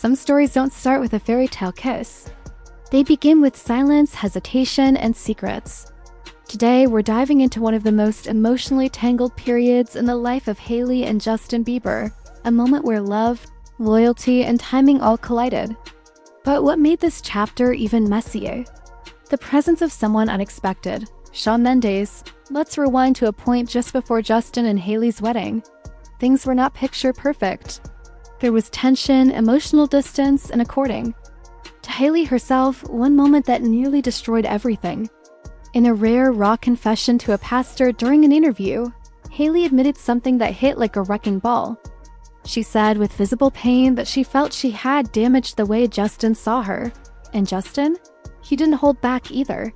Some stories don't start with a fairy tale kiss. They begin with silence, hesitation, and secrets. Today, we're diving into one of the most emotionally tangled periods in the life of Hailey and Justin Bieber, a moment where love, loyalty, and timing all collided. But what made this chapter even messier? The presence of someone unexpected, Shawn Mendes. Let's rewind to a point just before Justin and Hailey's wedding. Things were not picture perfect. There was tension, emotional distance, and a courting. To Hailey herself, one moment that nearly destroyed everything. In a rare, raw confession to a pastor during an interview, Hailey admitted something that hit like a wrecking ball. She said with visible pain that she felt she had damaged the way Justin saw her. And Justin? He didn't hold back either.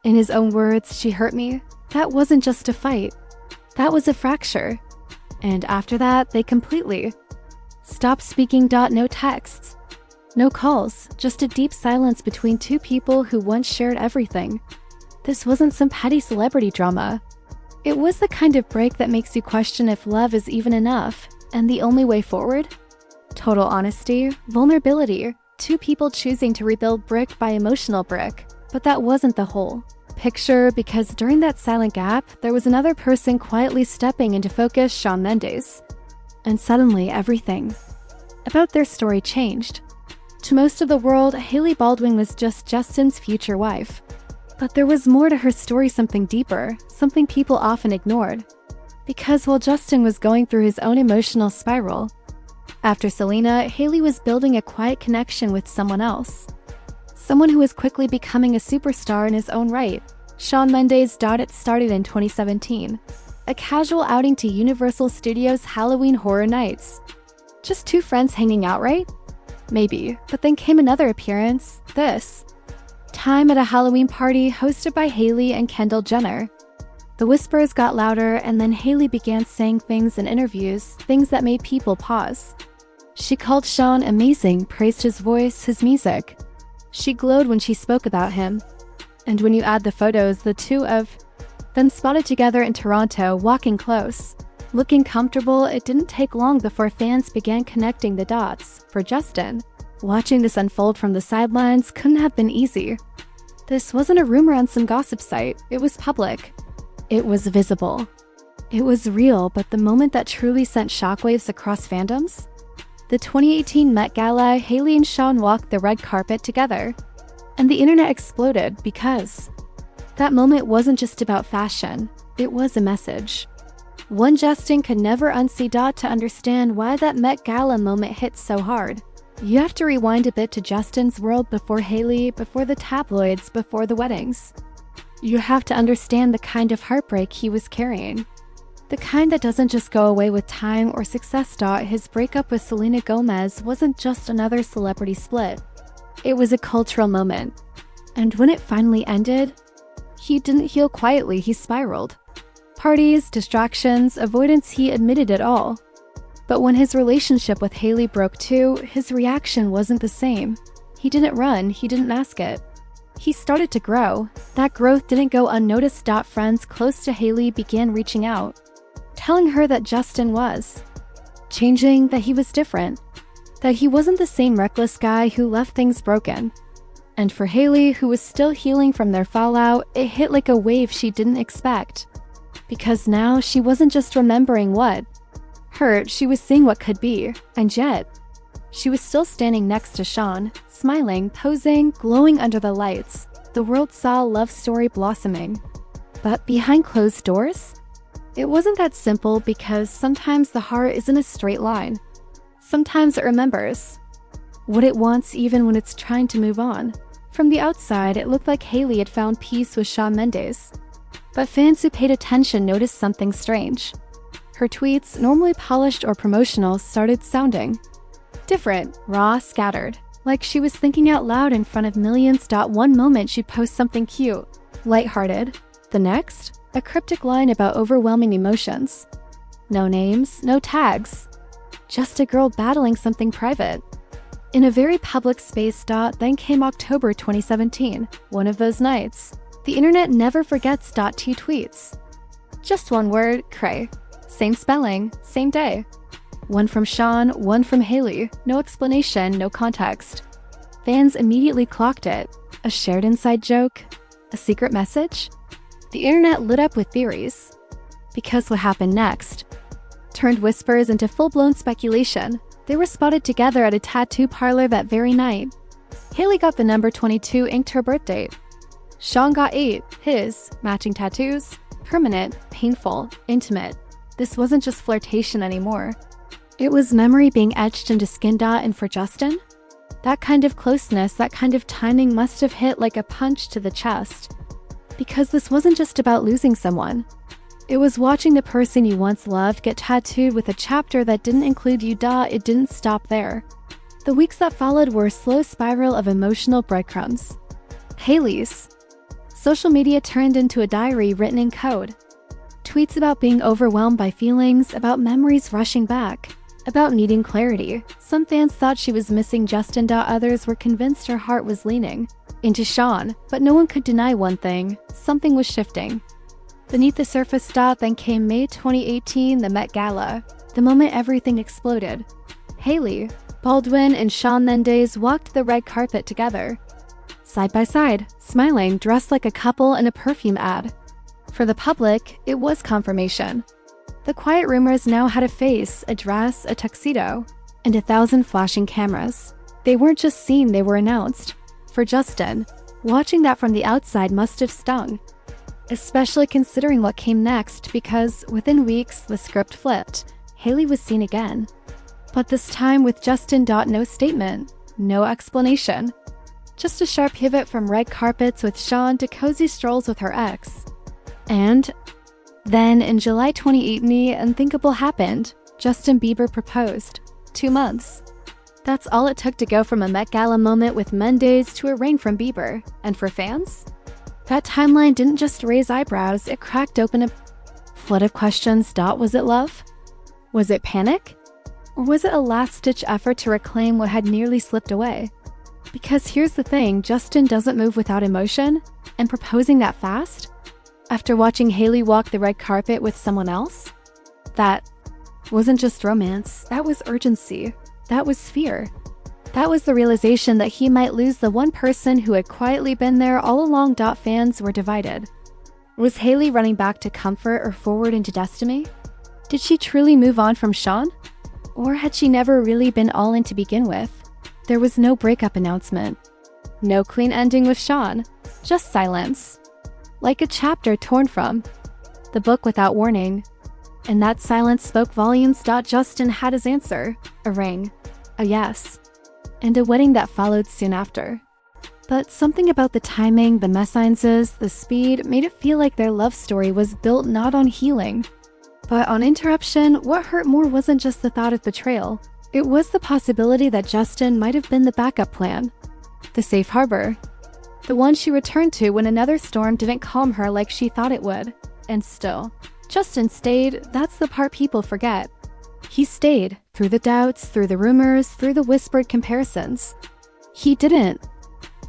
In his own words, "She hurt me. That wasn't just a fight. That was a fracture." And after that, they completely stopped speaking. No texts, no calls, just a deep silence between two people who once shared everything. This wasn't some petty celebrity drama. It was the kind of break that makes you question if love is even enough, and the only way forward? Total honesty, vulnerability, two people choosing to rebuild brick by emotional brick. But that wasn't the whole picture, because during that silent gap, there was another person quietly stepping into focus: Shawn Mendes. And suddenly, everything about their story changed. To most of the world, Hailey Baldwin was just Justin's future wife. But there was more to her story, something deeper, something people often ignored. Because while Justin was going through his own emotional spiral, after Selena, Hailey was building a quiet connection with someone else. Someone who was quickly becoming a superstar in his own right. Shawn Mendes. It started in 2017. A casual outing to Universal Studios' Halloween Horror Nights. Just two friends hanging out, right? Maybe, but then came another appearance, this time at a Halloween party hosted by Hailey and Kendall Jenner. The whispers got louder, and then Hailey began saying things in interviews, things that made people pause. She called Shawn amazing, praised his voice, his music. She glowed when she spoke about him. And when you add the photos, the two of them spotted together in Toronto, walking close, looking comfortable, it didn't take long before fans began connecting the dots. For Justin, watching this unfold from the sidelines couldn't have been easy. This wasn't a rumor on some gossip site. It was public. It was visible. It was real, but the moment that truly sent shockwaves across fandoms? The 2018 Met Gala, Hailey and Shawn walked the red carpet together. And the internet exploded because that moment wasn't just about fashion. It was a message. One Justin could never unsee. To understand why that Met Gala moment hit so hard, you have to rewind a bit to Justin's world before Hailey, before the tabloids, before the weddings. You have to understand the kind of heartbreak he was carrying. The kind that doesn't just go away with time or success. His breakup with Selena Gomez wasn't just another celebrity split. It was a cultural moment. And when it finally ended, he didn't heal quietly, he spiraled. Parties, distractions, avoidance, he admitted it all. But when his relationship with Hailey broke too, his reaction wasn't the same. He didn't run, he didn't mask it. He started to grow. That growth didn't go unnoticed. Friends close to Hailey began reaching out, telling her that Justin was changing, that he was different, that he wasn't the same reckless guy who left things broken. And for Hailey, who was still healing from their fallout, it hit like a wave she didn't expect. Because now she wasn't just remembering what hurt, she was seeing what could be. And yet, she was still standing next to Shawn, smiling, posing, glowing under the lights. The world saw a love story blossoming. But behind closed doors? It wasn't that simple, because sometimes the heart isn't a straight line. Sometimes it remembers what it wants even when it's trying to move on. From the outside, it looked like Hailey had found peace with Shawn Mendes. But fans who paid attention noticed something strange. Her tweets, normally polished or promotional, started sounding different, raw, scattered, like she was thinking out loud in front of millions. One moment she'd post something cute, lighthearted. The next, a cryptic line about overwhelming emotions. No names, no tags. Just a girl battling something private. In a very public space. Then came October 2017, one of those nights. The internet never forgets. T tweets. Just one word, cray. Same spelling, same day. One from Sean, one from Hailey. No explanation, no context. Fans immediately clocked it. A shared inside joke? A secret message? The internet lit up with theories. Because what happened next turned whispers into full-blown speculation. They were spotted together at a tattoo parlor that very night. Hailey got the number 22 inked her birth date. Sean got 8, his, matching tattoos. Permanent, painful, intimate. This wasn't just flirtation anymore. It was memory being etched into skin. And for Justin, that kind of closeness, that kind of timing must have hit like a punch to the chest. Because this wasn't just about losing someone. It was watching the person you once loved get tattooed with a chapter that didn't include you. It didn't stop there. The weeks that followed were a slow spiral of emotional breadcrumbs. Hailey's social media turned into a diary written in code. Tweets about being overwhelmed by feelings, about memories rushing back, about needing clarity. Some fans thought she was missing Justin. Others were convinced her heart was leaning into Sean, but no one could deny one thing: something was shifting. Beneath the surface. Then came May 2018, the Met Gala, the moment everything exploded. Hailey, Baldwin, and Shawn Mendes walked the red carpet together, side by side, smiling, dressed like a couple in a perfume ad. For the public, it was confirmation. The quiet rumors now had a face, a dress, a tuxedo, and 1,000 flashing cameras. They weren't just seen, they were announced. For Justin, watching that from the outside must have stung. Especially considering what came next, because within weeks the script flipped. Hailey was seen again. But this time with Justin. No statement, no explanation. Just a sharp pivot from red carpets with Sean to cozy strolls with her ex. And then in July 2018, the unthinkable happened. Justin Bieber proposed. 2 months. That's all it took to go from a Met Gala moment with Mendes to a ring from Bieber. And for fans, that timeline didn't just raise eyebrows, it cracked open a flood of questions. Was it love? Was it panic? Or was it a last-ditch effort to reclaim what had nearly slipped away? Because here's the thing, Justin doesn't move without emotion, and proposing that fast? After watching Hailey walk the red carpet with someone else? That wasn't just romance, that was urgency. That was fear. That was the realization that he might lose the one person who had quietly been there all along. Fans were divided. Was Hailey running back to comfort or forward into destiny? Did she truly move on from Sean? Or had she never really been all in to begin with? There was no breakup announcement. No clean ending with Sean. Just silence. Like a chapter torn from the book without warning. And that silence spoke volumes. Justin had his answer. A ring. A yes. And a wedding that followed soon after. But something about the timing, the mésalliances, the speed made it feel like their love story was built not on healing, but on interruption. What hurt more wasn't just the thought of betrayal. It was the possibility that Justin might have been the backup plan. The safe harbor. The one she returned to when another storm didn't calm her like she thought it would. And still, Justin stayed. That's the part people forget. He stayed, through the doubts, through the rumors, through the whispered comparisons. He didn't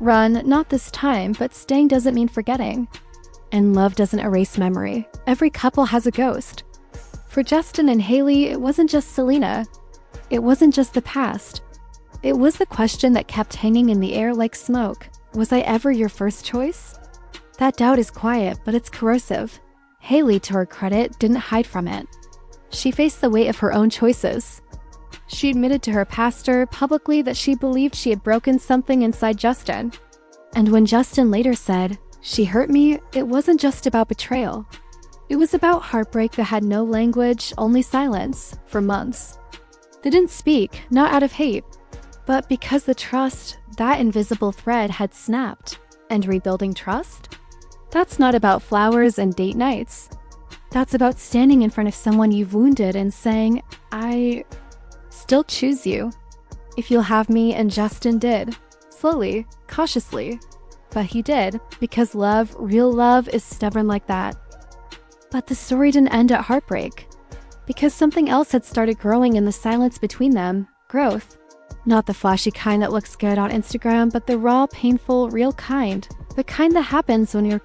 run, not this time, but staying doesn't mean forgetting. And love doesn't erase memory. Every couple has a ghost. For Justin and Hailey, it wasn't just Selena. It wasn't just the past. It was the question that kept hanging in the air like smoke. Was I ever your first choice? That doubt is quiet, but it's corrosive. Hailey, to her credit, didn't hide from it. She faced the weight of her own choices. She admitted to her pastor publicly that she believed she had broken something inside Justin. And when Justin later said, "She hurt me," it wasn't just about betrayal. It was about heartbreak that had no language, only silence, for months. They didn't speak, not out of hate, but because the trust, that invisible thread, had snapped. And rebuilding trust? That's not about flowers and date nights. That's about standing in front of someone you've wounded and saying, "I still choose you if you'll have me." And Justin did. Slowly, cautiously. But he did, because love, real love, is stubborn like that. But the story didn't end at heartbreak, because something else had started growing in the silence between them. Growth. Not the flashy kind that looks good on Instagram, but the raw, painful, real kind. The kind that happens when you're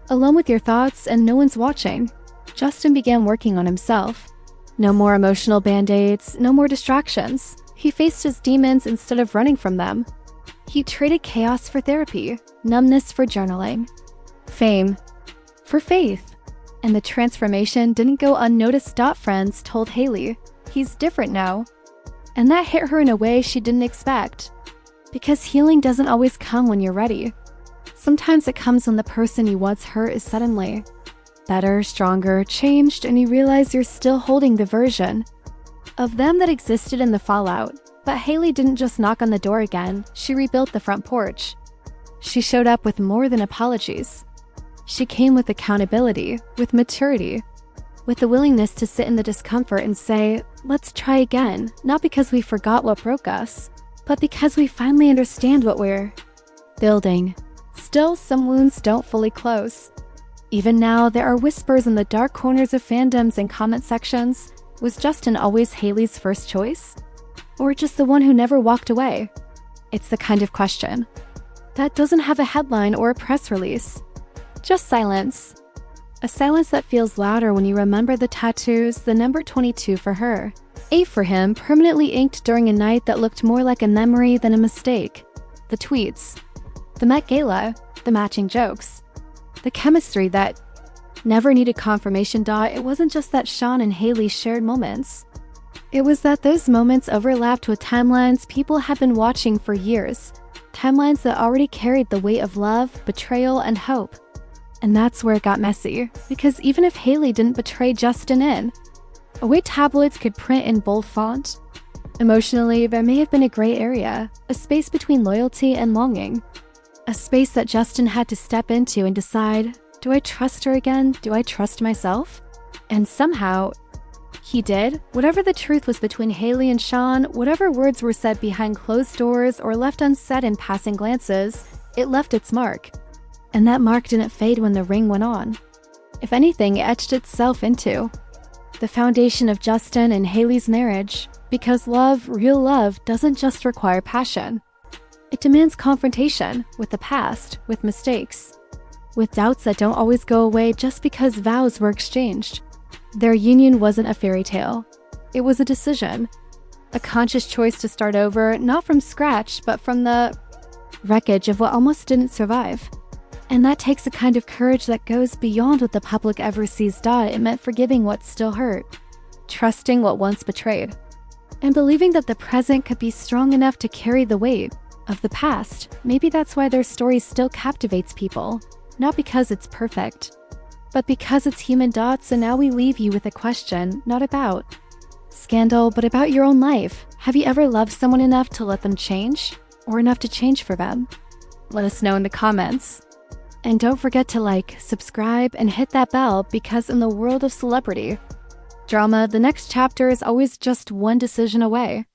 alone with your thoughts and no one's watching. Justin began working on himself. No more emotional band-aids, no more distractions. He faced his demons instead of running from them. He traded chaos for therapy, numbness for journaling, fame for faith. And the transformation didn't go unnoticed. Friends told Hailey, "He's different now." And that hit her in a way she didn't expect. Because healing doesn't always come when you're ready. Sometimes it comes when the person you once hurt is suddenly better, stronger, changed, and you realize you're still holding the version of them that existed in the fallout. But Hailey didn't just knock on the door again, she rebuilt the front porch. She showed up with more than apologies. She came with accountability, with maturity, with the willingness to sit in the discomfort and say, "Let's try again," not because we forgot what broke us, but because we finally understand what we're building. Still, some wounds don't fully close. Even now, there are whispers in the dark corners of fandoms and comment sections. Was Justin always Hailey's first choice? Or just the one who never walked away? It's the kind of question that doesn't have a headline or a press release. Just silence. A silence that feels louder when you remember the tattoos, the number 22 for her, 8 for him, permanently inked during a night that looked more like a memory than a mistake. The tweets, the Met Gala, the matching jokes, the chemistry that never needed confirmation. It wasn't just that Sean and Hailey shared moments. It was that those moments overlapped with timelines people had been watching for years. Timelines that already carried the weight of love, betrayal, and hope. And that's where it got messy, because even if Hailey didn't betray Justin in a way tabloids could print in bold font, emotionally there may have been a gray area, a space between loyalty and longing. A space that Justin had to step into and decide, do I trust her again? Do I trust myself? And somehow, he did. Whatever the truth was between Hailey and Sean, whatever words were said behind closed doors or left unsaid in passing glances, it left its mark. And that mark didn't fade when the ring went on. If anything, it etched itself into the foundation of Justin and Hailey's marriage. Because love, real love, doesn't just require passion. It demands confrontation with the past, with mistakes, with doubts that don't always go away just because vows were exchanged. Their union wasn't a fairy tale. It was a decision. A conscious choice to start over, not from scratch, but from the wreckage of what almost didn't survive. And that takes a kind of courage that goes beyond what the public ever sees. It meant forgiving what still hurt, trusting what once betrayed, and believing that the present could be strong enough to carry the weight of the past. Maybe that's why their story still captivates people, not because it's perfect, but because it's human. So now we leave you with a question, not about scandal, but about your own life. Have you ever loved someone enough to let them change, or enough to change for them? Let us know in the comments. And don't forget to like, subscribe, and hit that bell, because in the world of celebrity drama, the next chapter is always just one decision away.